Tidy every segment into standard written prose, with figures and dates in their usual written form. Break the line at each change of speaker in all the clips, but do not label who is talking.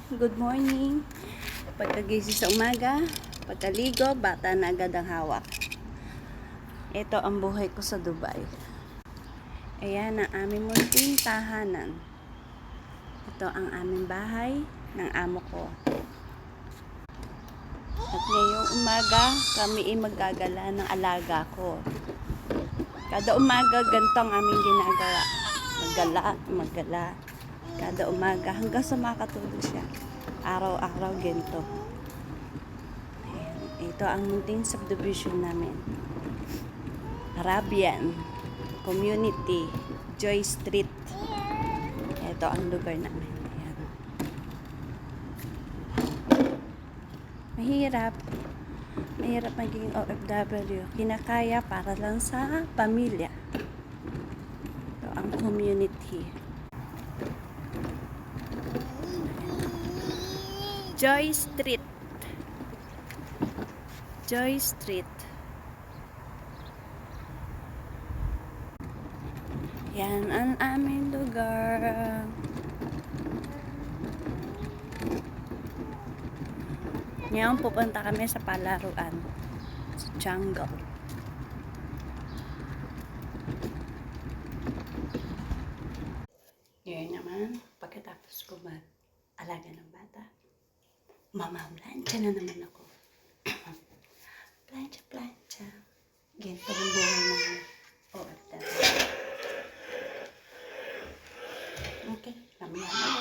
Good morning. Pagkagising sa umaga, pagkaligo, bata na agad ang hawak. Ito ang buhay ko sa Dubai. Ayan ang aming munting tahanan. Ito ang aming bahay ng amo ko. At ngayong umaga, kami ay maggagala ng alaga ko. Kada umaga, ganito ang aming ginagawa. Maggala. Kada umaga, hanggang sa makatulog siya. Araw-araw ganito. Ayan. Ito ang munting subdivision namin. Arabian Community, Joy Street. Ito ang lugar namin. Ayan. Mahirap maging OFW. Kinakaya para lang sa pamilya. Ito ang community. Joy Street. Joy Street. Yan ang aming lugar. Ngayon pupunta kami sa palaruan. Sa jungle. Ngayon naman, pagkatapos ko mag-alaga ng bata, mamamlansya na naman ako. Plancha. Ganito ang buhay ng OFW. Okay, mamaya na.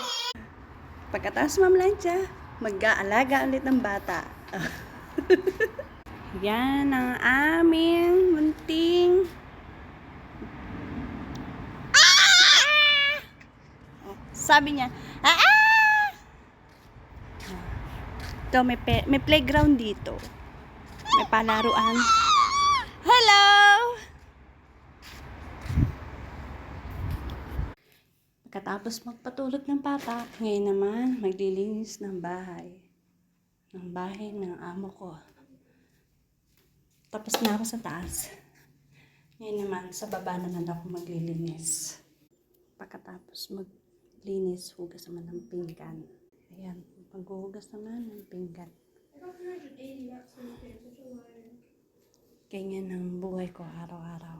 Pagkatapos mamlansya, mag-aalaga ulit ng bata. Yan ang aming munting sabi niya, ito, may playground dito. May palaruan. Hello! Pagkatapos magpatulog ng bata, ngayon naman maglilinis ng bahay. Ng bahay ng amo ko. Tapos na ako sa taas. Ngayon naman, sa baba naman ako maglilinis. Pagkatapos maglinis, hugas naman ng pinggan. Ayan, maghuhugas naman ng pinggan. Ganyan ang buhay ko araw-araw.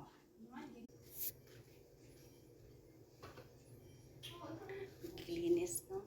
Maglinis, no?